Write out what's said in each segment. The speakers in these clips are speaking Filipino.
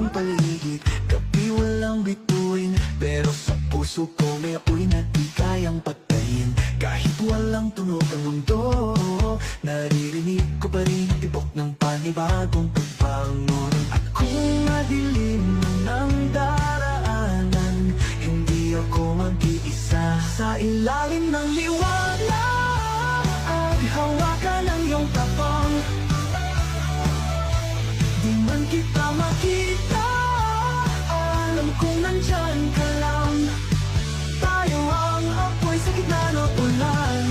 ang paligid, gabi walang bituin, pero sa puso ko may apoy na di kayang patayin. Kahit walang tunog ang mundo, naririnig ko pa rin tibok ng panibagong pagbangon. At kung madilim ng daraanan, hindi ako mag-iisa. Sa ilalim ng liwanag, hawakan ang iyong tapang. Di man kita makita, alam kong nandyan ka lang. Tayo ang apoy sa gitna ng ulan,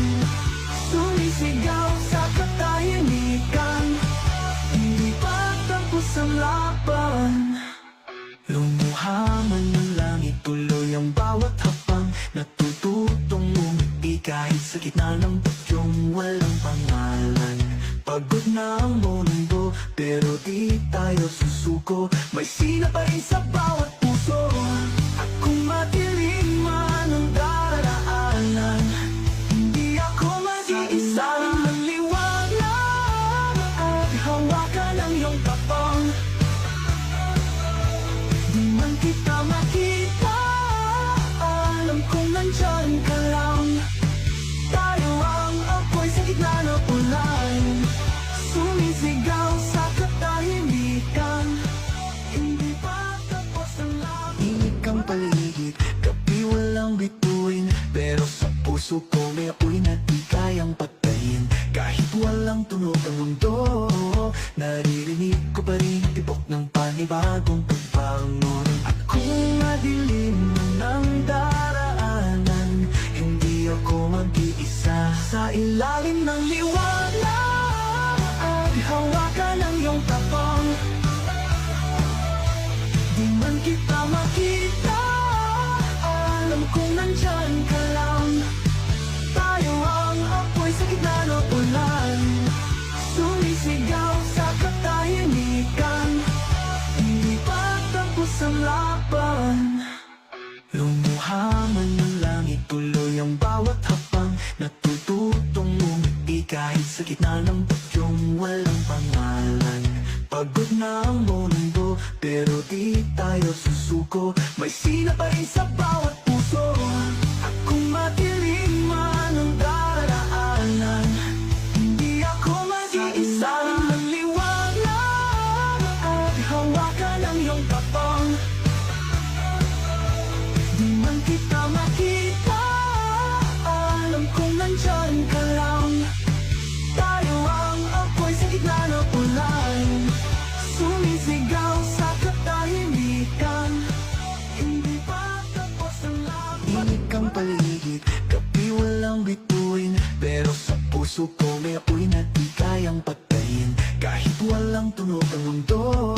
sumisigaw sa katahimikan. Hindi pa tapos ang laban. Lumuha man ng langit, tuloy ang bawat hapang. Natututong umiti kahit sa gitna ng bagyong walang pangalan. Pagod na ang mundo, pero di tayo susuko. May sina pa rin sa bawat puso. At kung madilim man ang daraanan, hindi ako mag-iisa. Maliwanag at hawakan ang iyong tapang. Di man kita makita, alam kong nandyan ka lang. Tayo ang apoy sa gitna ng ulan, sumisigaw sa katahimikan. Hindi pa tapos ang laban. Inig ang paligid, gabi walang bituin, pero sa puso ko may apoy na di kayang patayin. Kahit walang tunog ang mundo, naririnig ko pa rin tibok ng panibagong pagbangon. At kung madilim ng daraanan, hindi ako mag-iisa. Sa ilalim ng liwanag, hawakan ang iyong tapang. Di man kita makita, alam kong nandyan ka lang. Tayo ang apoy sa gitna ng ulan, sumisigaw sa katahimikan. Hindi pa tapos ang laban. Lumuha man ng langit, tuloy ang bawat hapang. Natututong umiti kahit sa gitna ng bagyong walang pangalan. Pagod na ang mundo, pero di tayo susuko. May sina pa rin sa bawat puso. At kung madilim man ang daraanan, hindi ako mag-iisa. Maliwanag at hawakan ang iyong tapang. Di man kita makita, alam kong nandyan ka lang. Tayo ang apoy sa gitna ng ulan, sumisigaw sa katahimikan. Hindi pa tapos ang laban. Inig ang paligid, gabi walang bituin, pero sa puso ko may apoy na di kayang patayin. Kahit walang tunog ang mundo,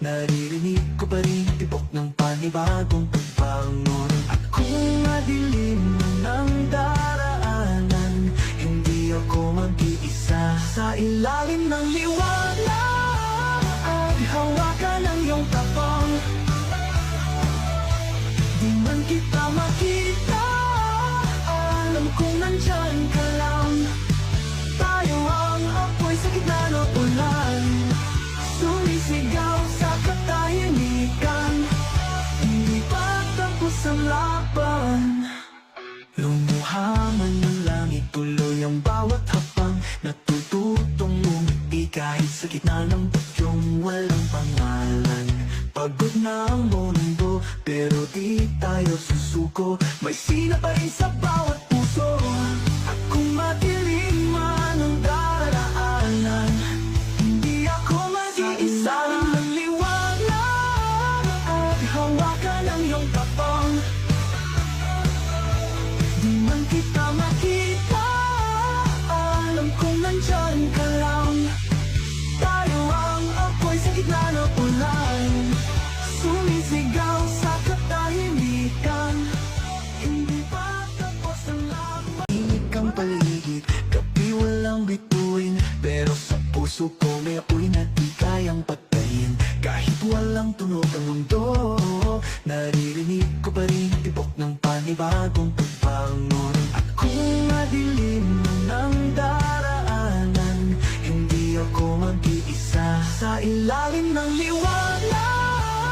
naririnig ko pa rin tibok ng panibagong pagbangon. At kung madilim ng daraanan, hindi ako mag-iisa. Sa ilalim ng liwanag, hawakan ang iyong tapang. Di man kita makita, alam kong nandyan ka lang. Tayo ang apoy sa gitna ng ulan, sumisigaw sa katahimikan. Hindi pa tapos ang laban. Lumuha man ng langit, tuloy ang bawat hapang. Natututong umiti kahit sa gitna ng bagyong walang pangalan. Pagod na ang mundo, pero di tayo susuko. May sina pa rin sa bawat puso. At kung madilim man ang daraanan, hindi ako mag-iisa. Maliwanag at hawakan ang iyong tapang. Di man kita makita, alam kong nandyan ka lang. Tayo ang apoy sa gitna ng ulan, sumisigaw sa katahimikan. Hindi pa tapos ang laban. Inig ang paligid, gabi walang bituin, pero sa puso ko may apoy na di kayang patayin. Kahit walang tunog ang mundo, naririnig ko pa rin tibok ng panibagong pagbangon. At kung madilim ng daraanan, hindi ako mag-iisa. Sa ilalim ng liwanag,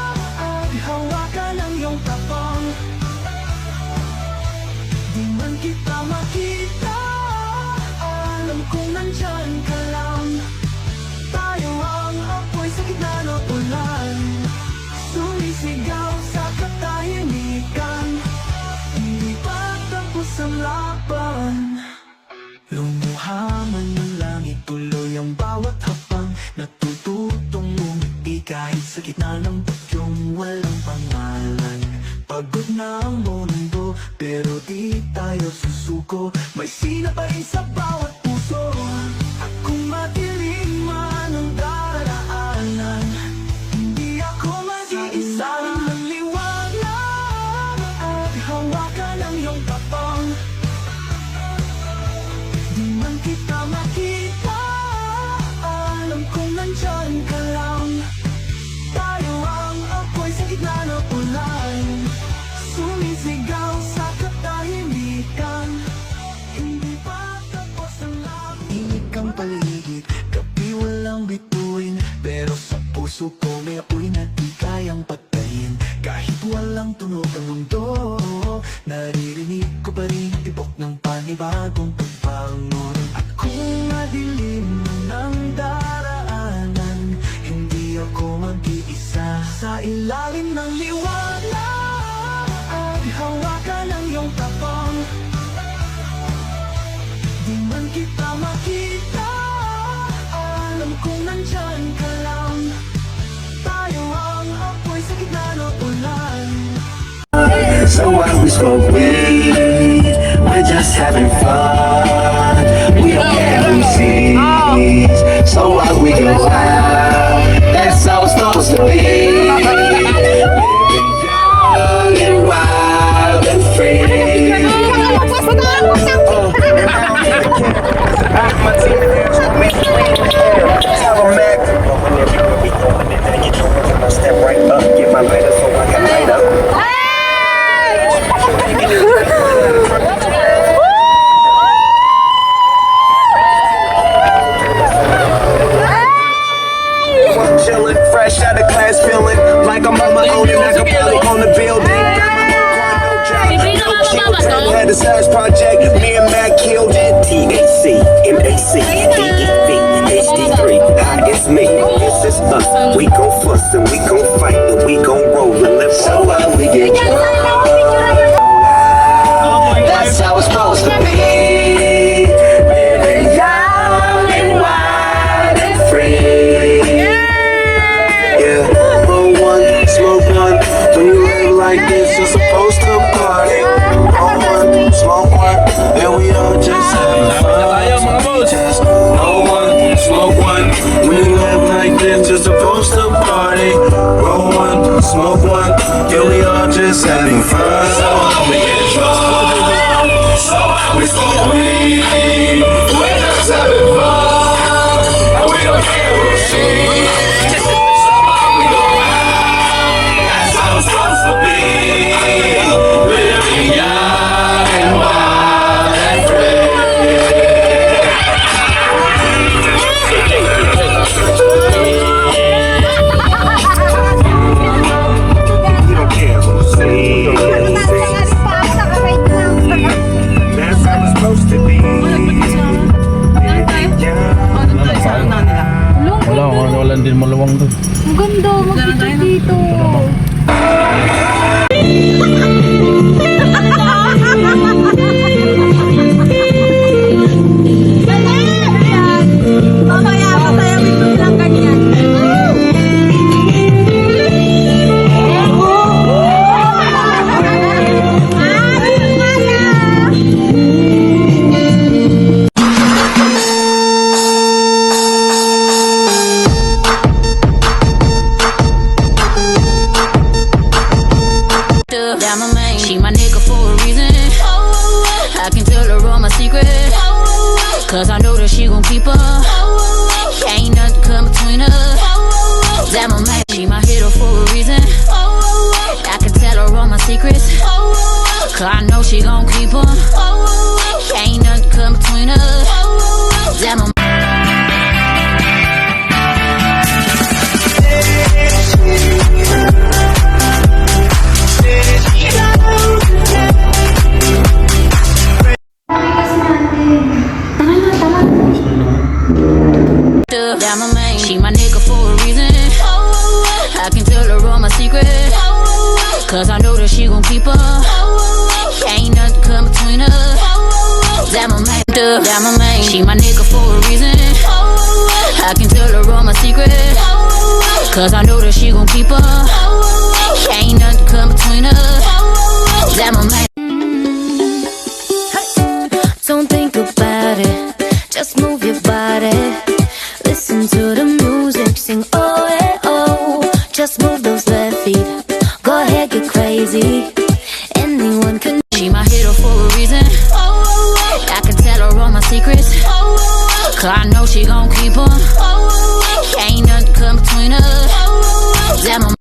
sa gitna ng bagyong walang pangalan. Pagod na ang mundo, pero di tayo susuko. May sinap pa rin sa bawat puso. At kung madilim man ang daraanan, hindi ako mag-iisa. Ang liwanag at hawakan ang iyong tapang. Di man kita makita, alam kong nandyan ka lang. Tayo ang apoy sa gitna ng ulan, sumisigaw sa katahimikan. Hindi pa tapos ang lahat. Inig ang paligid, gabi walang bituin, pero sa puso ko may apoy na di kayang patayin. Kahit walang tunog ang mundo, naririnig ko pa rin tibok ng panibagong pagbangon. At kung madilim ng daraanan, hindi ako mag-iisa. Sa ilalim ng liwanag at hawakan ang iyong tapang. Di man kita makita, alam kong nandyan ka lang. Tayo ang apoy sa gitna ng ulan. So while we smoke weed, we're just having fun. We don't care who sees. So while we go out, that's how it's supposed to be. Living young and wild and free. Step right up, get my lighter so I can light up. Chillin', fresh out of class, feeling like I'm on my own and I can probably own the building. Had a size project, me and Mac killed it. THC, MAC, DEV, HD3. Now it's me, this is us. We gon' fuss and we gon' fight and we gon' roll and live so while we get drunk. That's how it's supposed to be. Living young and wild and free. Yeah, roll one, smoke one. When you live like this, you're supposed to party. Roll one, smoke one, and we all just having fun. Just roll one, smoke one. When you live like this, you're supposed to party. Roll one, smoke one, and we all just having fun. So we get drunk, so we smoke weed. We're just having fun, and we don't care who sees. We go out, that's how it's supposed to be. Living young and wild and free. We don't care who sees. That's how it's supposed to be. Living young. Wala din maluwang doon. Ang ganda, mag-picture dito. Mamaya, pasayawin mo lang ganyan. Down my main, she my nigga for a reason. I can tell her all my secrets, cause I know that she gon' keep up. Ain't nothing come between us. That my main, she my hitter for a reason. I can tell her all my secrets, cause I know she gon' keep up. Ain't nothing come between us. That my Down my main, she my nigga for a reason. I can tell her all my secrets, cause I know that she gon' keep up. Ain't nothing come between us. That my main, she my nigga for a reason. I can tell her all my secrets, Cause I know that she gon' keep her. Ain't nothing come between us. That my man. Don't think about it, just move your body. Listen to the music, sing oh eh oh. Just move those left feet, go ahead get crazy. Anyone can. She my hero for a reason. I can tell her all my secrets. Cause I know she gon' keep her. Ain't nothing come between us. That my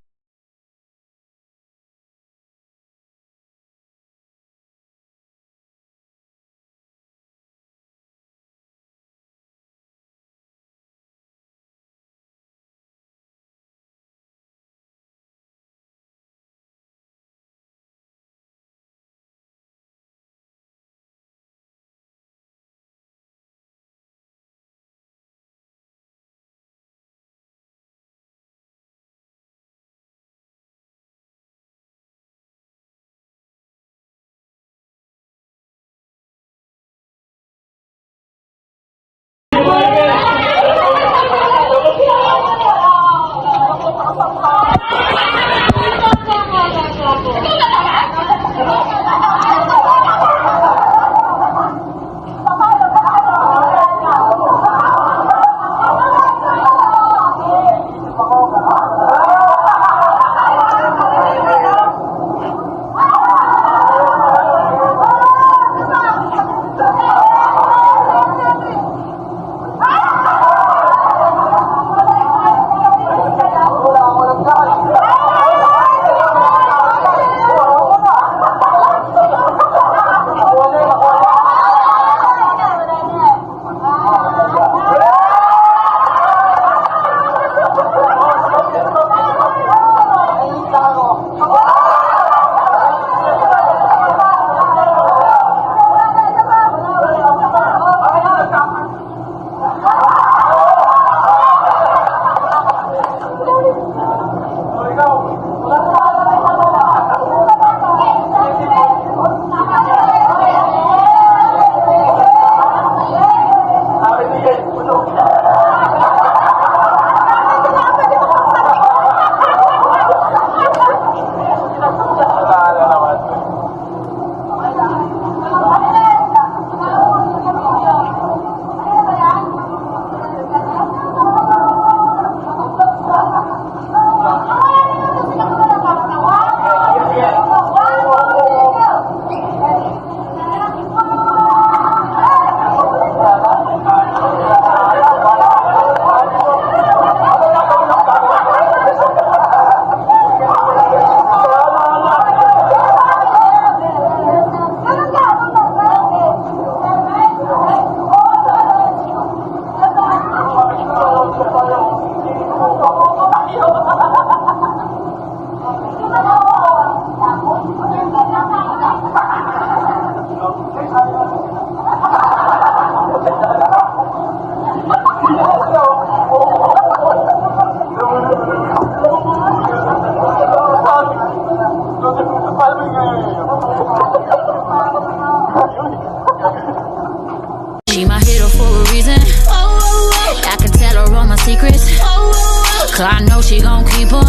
She my hero for a reason. I can tell her all my secrets. Cause I know she gon' keep her.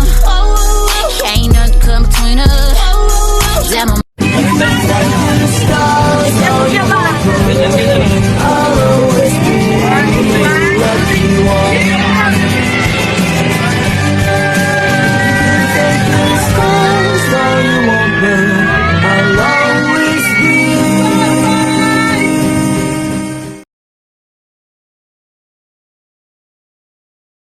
Ain't nothing come between us. That my